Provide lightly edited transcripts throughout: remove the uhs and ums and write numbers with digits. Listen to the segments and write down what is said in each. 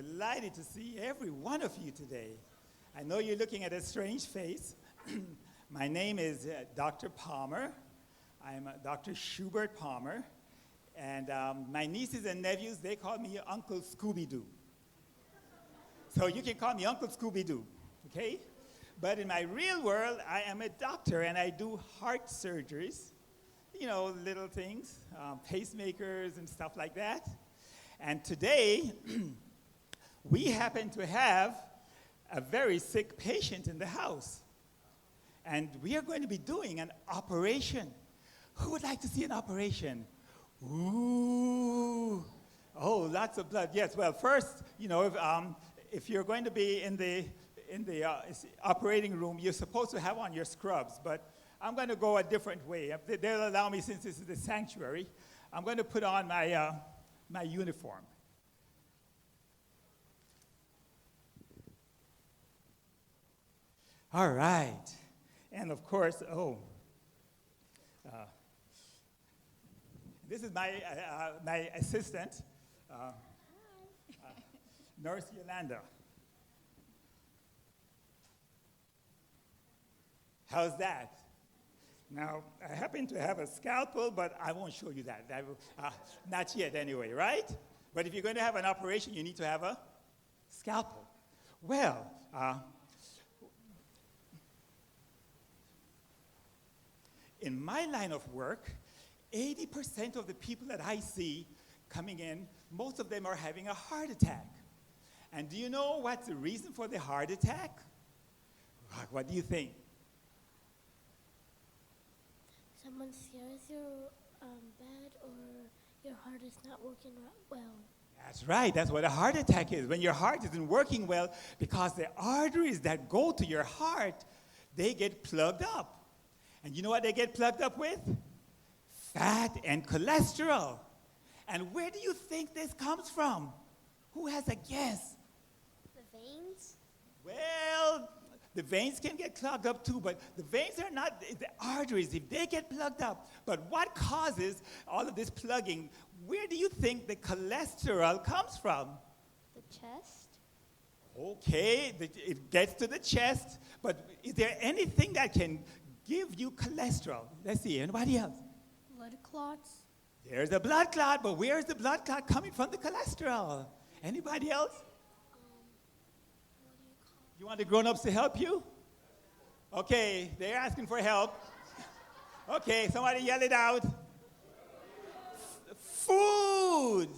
Delighted to see every one of you today. I know you're looking at a strange face. My name is Dr. Palmer. I'm Dr. Schubert Palmer. And my nieces and nephews, they call me Uncle Scooby-Doo. So you can call me Uncle Scooby-Doo, okay? But in my real world, I am a doctor and I do heart surgeries. You know, little things, pacemakers and stuff like that. And today, we happen to have a very sick patient in the house. And we are going to be doing an operation. Who would like to see an operation? Ooh. Oh, lots of blood. Yes, well, first, you know, if you're going to be in the operating room, you're supposed to have on your scrubs, but I'm going to go a different way. They'll allow me, since this is the sanctuary, I'm going to put on my uniform. All right. And of course, this is my assistant, Nurse Yolanda. How's that? Now, I happen to have a scalpel, but I won't show you that. Not yet anyway, right? But if you're going to have an operation, you need to have a scalpel. Well, in my line of work, 80% of the people that I see coming in, most of them are having a heart attack. And do you know what's the reason for the heart attack? What do you think? Someone scares your bed, or your heart is not working well. That's right. That's what a heart attack is. When your heart isn't working well, because the arteries that go to your heart, they get plugged up. And you know what they get plugged up with? Fat and cholesterol. And where do you think this comes from? Who has a guess? The veins? Well, the veins can get clogged up too, but the veins are not the arteries, if they get plugged up. But what causes all of this plugging? Where do you think the cholesterol comes from? The chest? Okay, it gets to the chest, but is there anything that can give you cholesterol? Let's see, anybody else? Blood clots? There's a blood clot, but where's the blood clot coming from the cholesterol? Anybody else? What do you call it? You want the grown-ups to help you? Okay, they're asking for help. Okay, somebody yell it out. Food.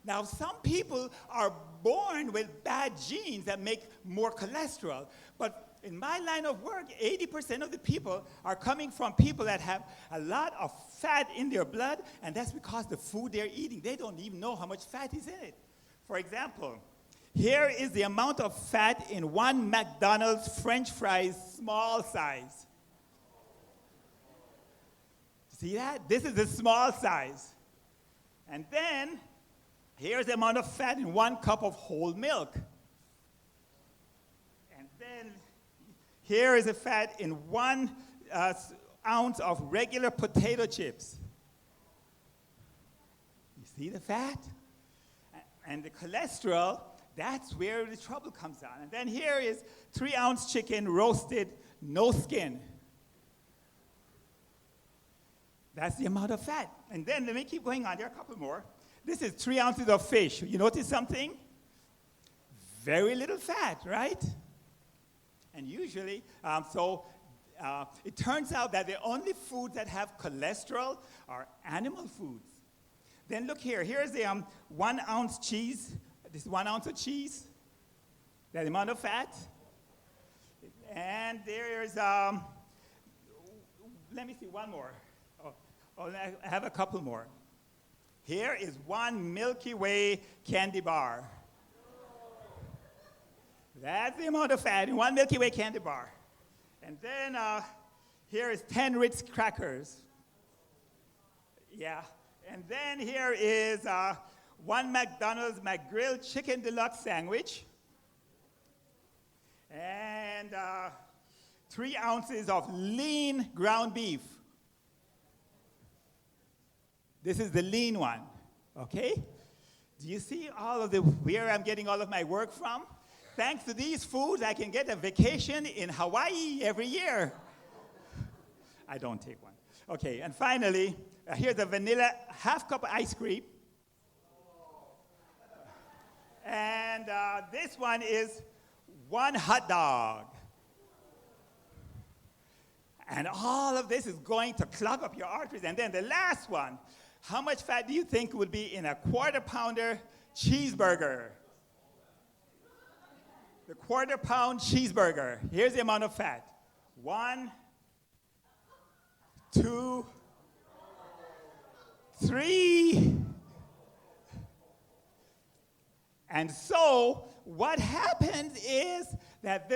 Now, some people are born with bad genes that make more cholesterol, but in my line of work, 80% of the people are coming from people that have a lot of fat in their blood, and that's because the food they're eating, they don't even know how much fat is in it. For example, here is the amount of fat in one McDonald's French fries small size. See that? This is the small size. And then, here's the amount of fat in 1 cup of whole milk. And then, here is the fat in 1 ounce of regular potato chips. You see the fat? And the cholesterol, that's where the trouble comes down. And then here is 3-ounce chicken roasted, no skin. That's the amount of fat. And then let me keep going on. There are a couple more. This is 3 ounces of fish. You notice something? Very little fat, right? And usually, it turns out that the only foods that have cholesterol are animal foods. Then look here. Here's the 1 ounce cheese. This is 1 ounce of cheese. That amount of fat. And there's, let me see, one more. I have a couple more. Here is 1 Milky Way candy bar. That's the amount of fat in 1 Milky Way candy bar. And then here is 10 Ritz crackers. Yeah. And then here is 1 McDonald's McGrill Chicken Deluxe sandwich. And 3 ounces of lean ground beef. This is the lean one, okay? Do you see all of where I'm getting all of my work from? Thanks to these foods, I can get a vacation in Hawaii every year. I don't take one. Okay, and finally, here's a vanilla half-cup ice cream. And this one is one hot dog. And all of this is going to clog up your arteries. And then the last one, how much fat do you think would be in a quarter-pounder cheeseburger? The quarter-pound cheeseburger. Here's the amount of fat. 1, 2, 3. And so what happens is that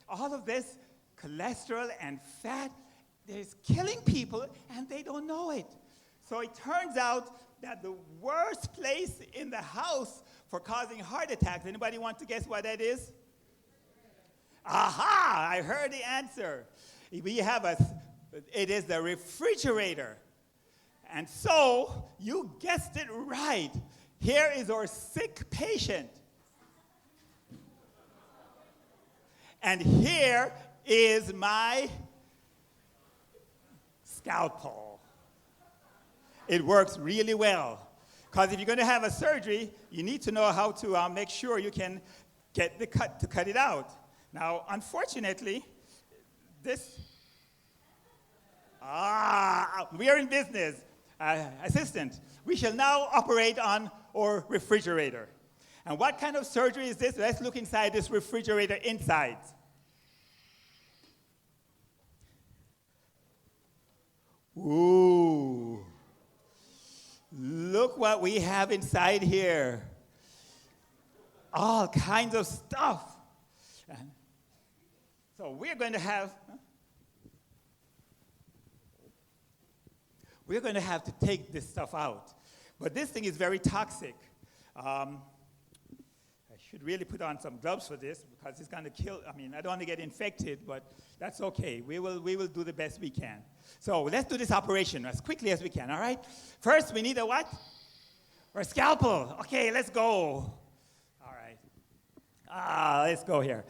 all of this cholesterol and fat is killing people, and they don't know it. So it turns out that the worst place in the house for causing heart attacks, anybody want to guess what that is? Aha! I heard the answer. It is the refrigerator. And so, you guessed it right. Here is our sick patient. And here is my scalpel. It works really well. Because if you're going to have a surgery, you need to know how to make sure you can get the cut to cut it out. Now, unfortunately, we are in business. Assistant, we shall now operate on our refrigerator. And what kind of surgery is this? Let's look inside this refrigerator inside. Ooh. Look what we have inside here. All kinds of stuff. So we're going to have to take this stuff out. But this thing is very toxic. I should really put on some gloves for this because it's going to kill. I don't want to get infected, but that's okay. We will do the best we can. So let's do this operation as quickly as we can, all right? First, we need a what? Or a scalpel. Okay, let's go. All right. Let's go here.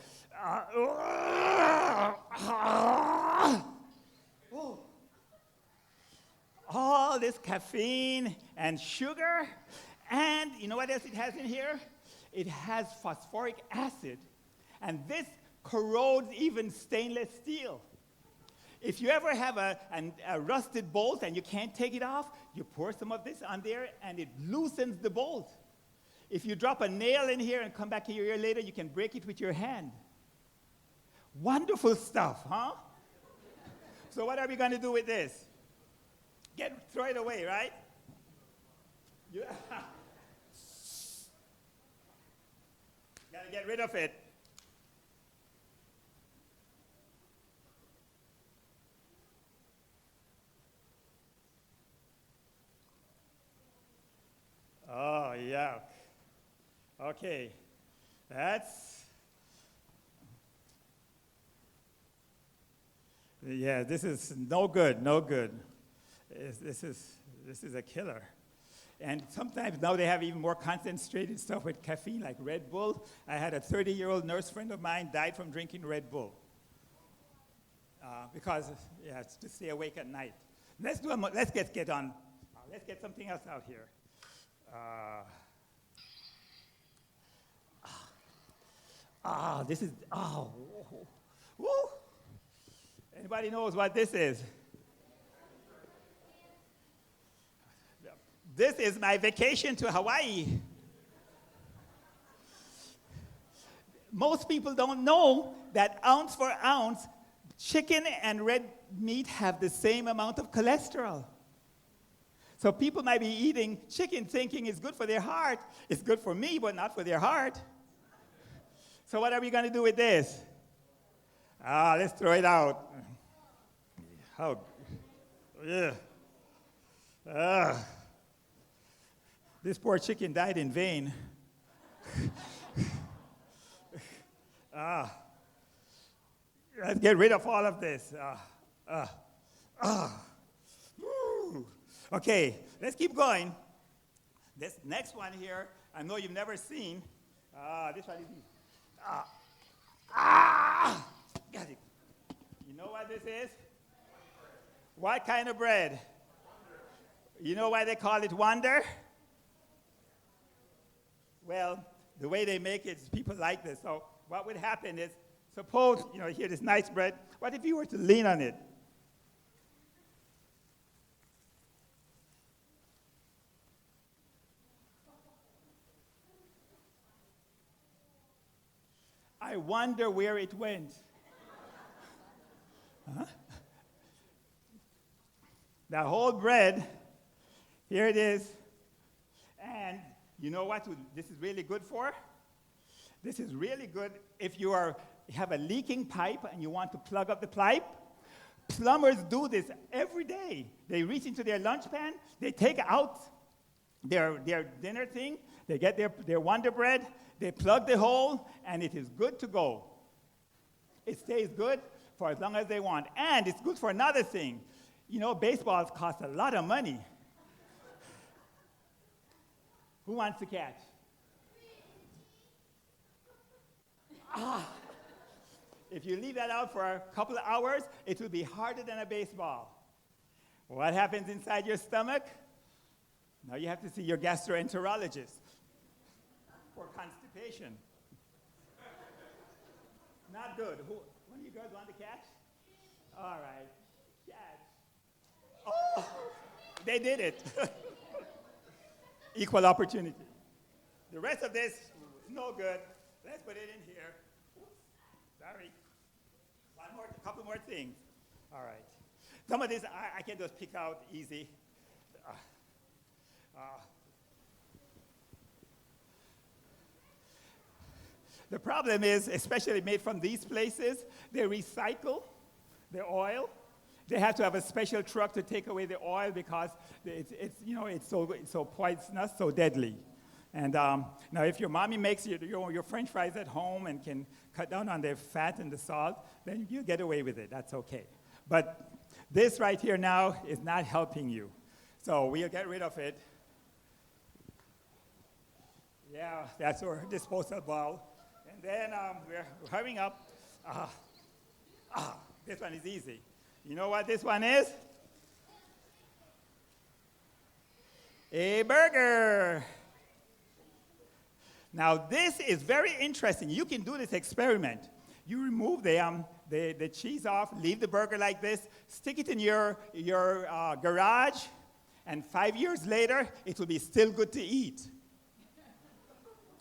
All this caffeine and sugar, and you know what else it has in here? It has phosphoric acid, and this corrodes even stainless steel. If you ever have a rusted bolt and you can't take it off, you pour some of this on there and it loosens the bolt. If you drop a nail in here and come back a year later, you can break it with your hand. Wonderful stuff, huh? So what are we going to do with this? Throw it away, right? Yeah. Gotta get rid of it. Oh, yeah. Okay. This is no good. This is a killer. And sometimes now they have even more concentrated stuff with caffeine, like Red Bull. I had a 30-year-old nurse friend of mine died from drinking Red Bull because to stay awake at night. Let's get something else out here. Woo. Anybody knows what this is? This is my vacation to Hawaii. Most people don't know that ounce for ounce, chicken and red meat have the same amount of cholesterol. So people might be eating chicken thinking it's good for their heart. It's good for me, but not for their heart. So what are we going to do with this? Let's throw it out. This poor chicken died in vain. Let's get rid of all of this. Okay, let's keep going. This next one here I know you've never seen. This one is easy. Got it. You know what this is? What kind of bread? You know why they call it wonder? Well, the way they make it, people like this. So what would happen is, suppose, here this nice bread. What if you were to lean on it? I wonder where it went. Huh? That whole bread, here it is. And you know what this is really good for? This is really good if you have a leaking pipe and you want to plug up the pipe. Plumbers do this every day. They reach into their lunch pan, they take out their dinner thing, they get their Wonder Bread, they plug the hole, and it is good to go. It stays good for as long as they want. And it's good for another thing. Baseballs cost a lot of money. Who wants to catch? If you leave that out for a couple of hours, it will be harder than a baseball. What happens inside your stomach? Now you have to see your gastroenterologist for constipation. Not good. One of you girls want to catch? All right. Catch. Oh, they did it. Equal opportunity. The rest of this is no good. Let's put it in here. Oops, sorry. A couple more things. All right. Some of this I can just pick out easy. The problem is, especially made from these places, they recycle the oil. They have to have a special truck to take away the oil because it's so poisonous, so deadly. And now, if your mommy makes your French fries at home and can cut down on the fat and the salt, then you get away with it. That's okay. But this right here now is not helping you. So we'll get rid of it. Yeah, that's our disposal bowl. And then we're hurrying up. This one is easy. You know what this one is? A burger. Now, this is very interesting. You can do this experiment. You remove the cheese off, leave the burger like this, stick it in your garage, and 5 years later, it will be still good to eat.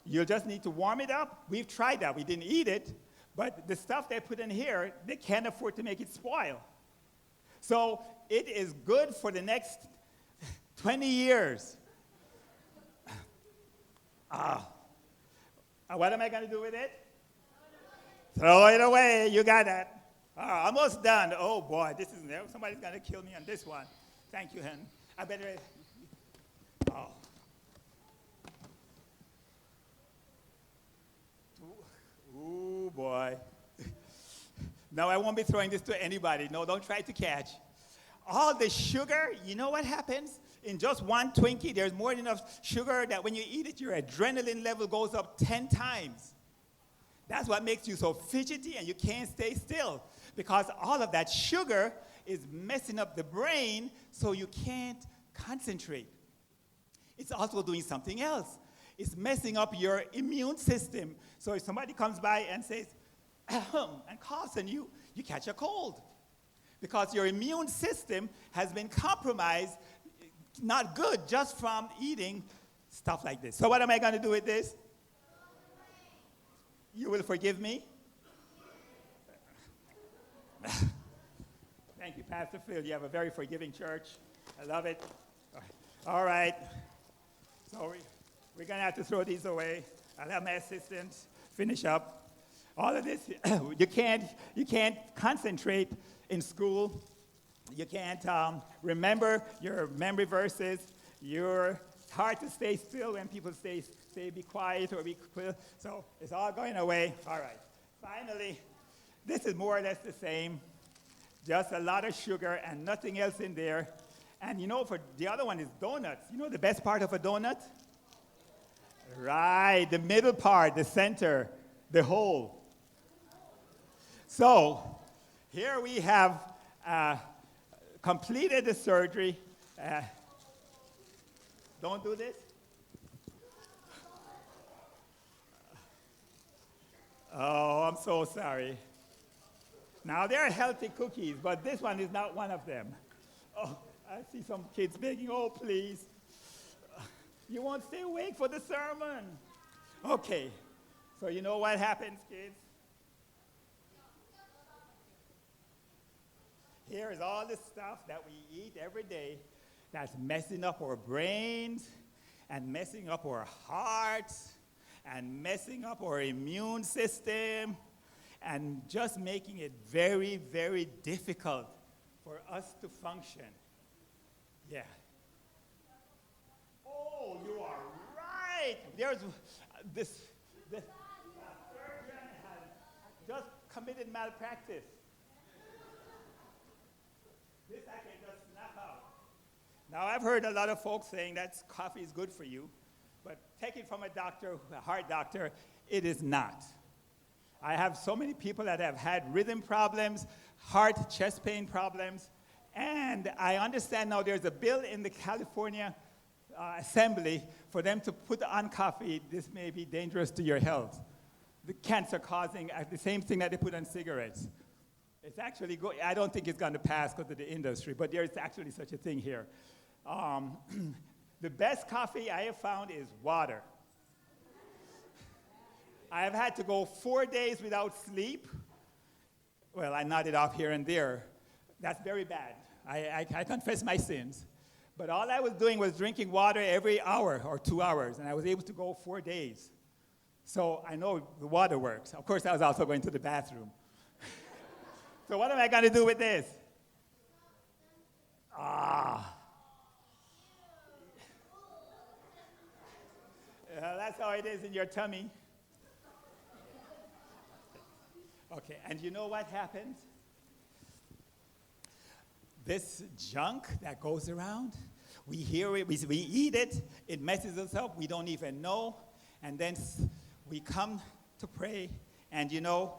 You'll just need to warm it up. We've tried that. We didn't eat it, but the stuff they put in here, they can't afford to make it spoil. So it is good for the next 20 years. What am I going to do with it? Throw it away. You got that. Almost done. Oh, boy, somebody's going to kill me on this one. Thank you, Hen. I better. Oh. Ooh, boy. No, I won't be throwing this to anybody. No, don't try to catch. All the sugar, you know what happens? In just one Twinkie, there's more than enough sugar that when you eat it, your adrenaline level goes up 10 times. That's what makes you so fidgety and you can't stay still, because all of that sugar is messing up the brain so you can't concentrate. It's also doing something else. It's messing up your immune system. So if somebody comes by and says, and coughs on you, you catch a cold. Because your immune system has been compromised, not good, just from eating stuff like this. So what am I going to do with this? You will forgive me? Thank you, Pastor Phil. You have a very forgiving church. I love it. All right. So we're going to have to throw these away. I'll have my assistant finish up. All of this, you can't concentrate in school. You can't remember your memory verses. It's hard to stay still when people say be quiet or be quiet. So it's all going away. All right. Finally, this is more or less the same. Just a lot of sugar and nothing else in there. And for the other one is donuts. You know the best part of a donut? Right, the middle part, the center, the hole. So, here we have completed the surgery. Don't do this. Oh, I'm so sorry. Now, they're healthy cookies, but this one is not one of them. Oh, I see some kids begging, oh, please. You won't stay awake for the sermon. Okay, so you know what happens, kids? Here is all the stuff that we eat every day that's messing up our brains and messing up our hearts and messing up our immune system and just making it very, very difficult for us to function. Yeah. Oh, you are right. There's this surgeon has just committed malpractice. This I can just snap out. Now, I've heard a lot of folks saying that coffee is good for you, but take it from a doctor, a heart doctor, it is not. I have so many people that have had rhythm problems, heart, chest pain problems, and I understand now there's a bill in the California Assembly for them to put on coffee. This may be dangerous to your health. The cancer causing, the same thing that they put on cigarettes. It's actually good. I don't think it's going to pass because of the industry, but there is actually such a thing here. The best coffee I have found is water. I have had to go 4 days without sleep. Well, I nodded off here and there. That's very bad. I confess my sins. But all I was doing was drinking water every hour or 2 hours, and I was able to go 4 days. So I know the water works. Of course, I was also going to the bathroom. So what am I going to do with this? That's how it is in your tummy. Okay, and you know what happens? This junk that goes around, we hear it, we eat it, it messes us up, we don't even know, and then we come to pray, and you know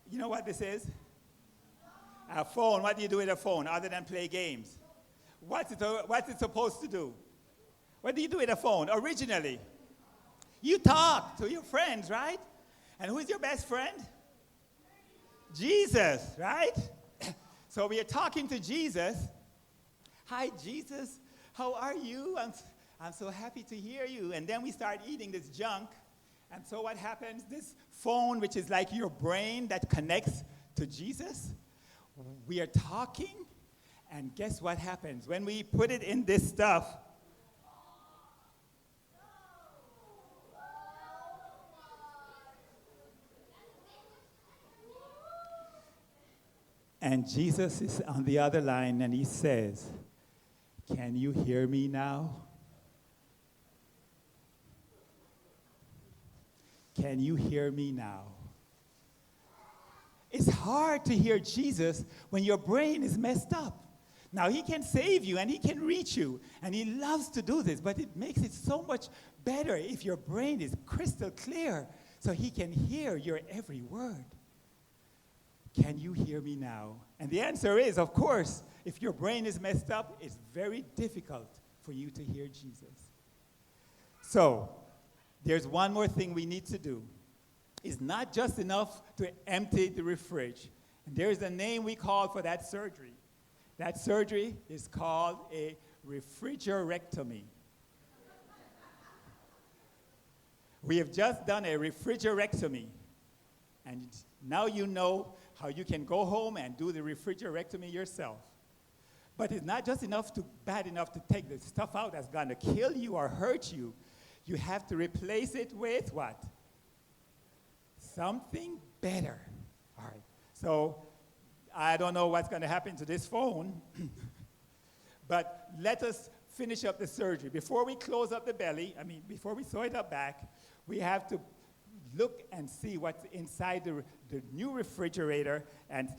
what this is? A phone. What do you do with a phone other than play games? What's it supposed to do? What do you do with a phone? Originally, you talk to your friends, right? And who's your best friend? Jesus, right? So we are talking to Jesus. Hi, Jesus. How are you? I'm so happy to hear you. And then we start eating this junk. And so what happens? This phone, which is like your brain that connects to Jesus, we are talking, and guess what happens? When we put it in this stuff, and Jesus is on the other line, and he says, "Can you hear me now? Can you hear me now?" It's hard to hear Jesus when your brain is messed up. Now, he can save you, and he can reach you, and he loves to do this, but it makes it so much better if your brain is crystal clear so he can hear your every word. Can you hear me now? And the answer is, of course, if your brain is messed up, it's very difficult for you to hear Jesus. So, there's one more thing we need to do. It's not just enough to empty the fridge. And there's a name we call for that surgery. That surgery is called a refridgerectomy. We have just done a refridgerectomy. And now you know how you can go home and do the refridgerectomy yourself. But it's not just bad enough to take the stuff out that's going to kill you or hurt you. You have to replace it with what? Something better. All right. So I don't know what's going to happen to this phone, but let us finish up the surgery. Before we close up the belly, before we sew it up back, we have to look and see what's inside the new refrigerator, and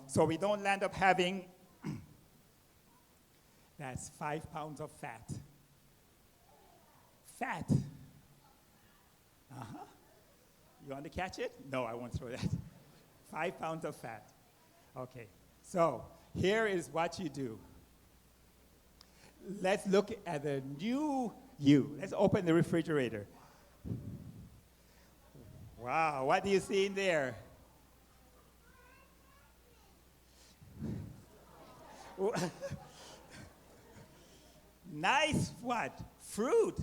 so we don't land up having that's 5 pounds of fat. Fat. Uh-huh. You want to catch it? No, I won't throw that. 5 pounds of fat. Okay, so here is what you do. Let's look at the new you. Let's open the refrigerator. Wow, what do you see in there? Nice what? Fruit.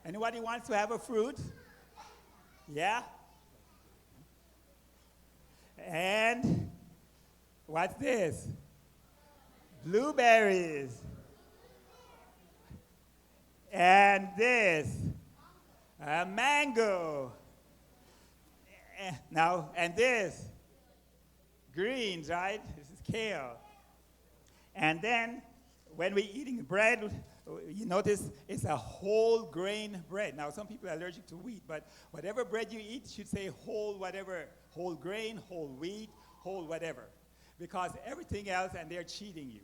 Anybody wants to have a fruit? Yeah? And what's this? Blueberries. And this, a mango. Now, and this, greens, right? This is kale. And then, when we're eating bread, you notice it's a whole grain bread. Now, some people are allergic to wheat, but whatever bread you eat should say whole whatever, whole grain, whole wheat, whole whatever. Because everything else, and they're cheating you.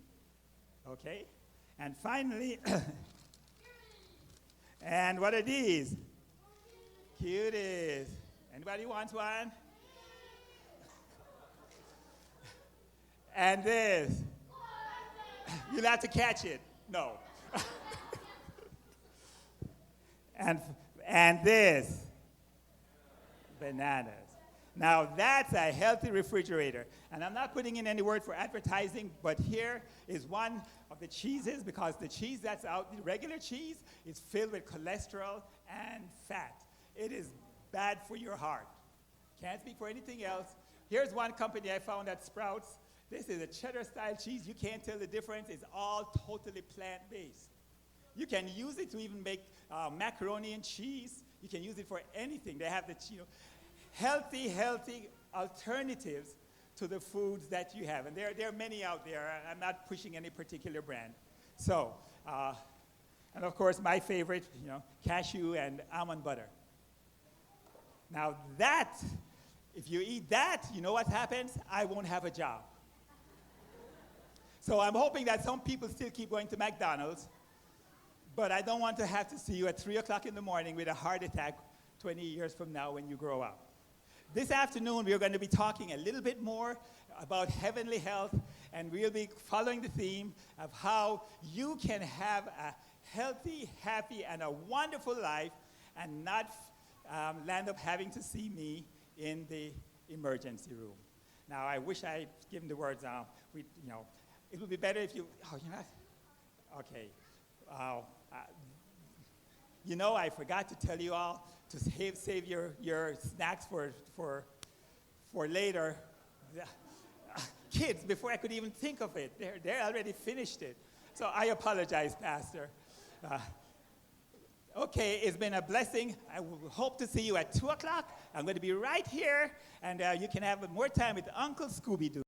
Okay? And finally, and what are these? Cuties. Anybody wants one? And this. You'll have to catch it. No. and this. Bananas. Now that's a healthy refrigerator. And I'm not putting in any word for advertising, but here is one of the cheeses, because the cheese that's out, the regular cheese, is filled with cholesterol and fat. It is bad for your heart. Can't speak for anything else. Here's one company I found at Sprouts. This is a cheddar-style cheese. You can't tell the difference. It's all totally plant-based. You can use it to even make macaroni and cheese. You can use it for anything. They have the healthy alternatives to the foods that you have. And there are many out there. I'm not pushing any particular brand. So, and of course, my favorite, cashew and almond butter. Now that, if you eat that, you know what happens? I won't have a job. So I'm hoping that some people still keep going to McDonald's, but I don't want to have to see you at 3 o'clock in the morning with a heart attack 20 years from now when you grow up. This afternoon, we're going to be talking a little bit more about heavenly health, and we'll be following the theme of how you can have a healthy, happy, and a wonderful life and not land up having to see me in the emergency room. Now, I wish I'd given the words, it would be better if you, okay. I forgot to tell you all to save your snacks for later. Kids, before I could even think of it, they're already finished it. So I apologize, Pastor. Okay, it's been a blessing. I hope to see you at 2 o'clock. I'm going to be right here, and you can have more time with Uncle Scooby-Doo.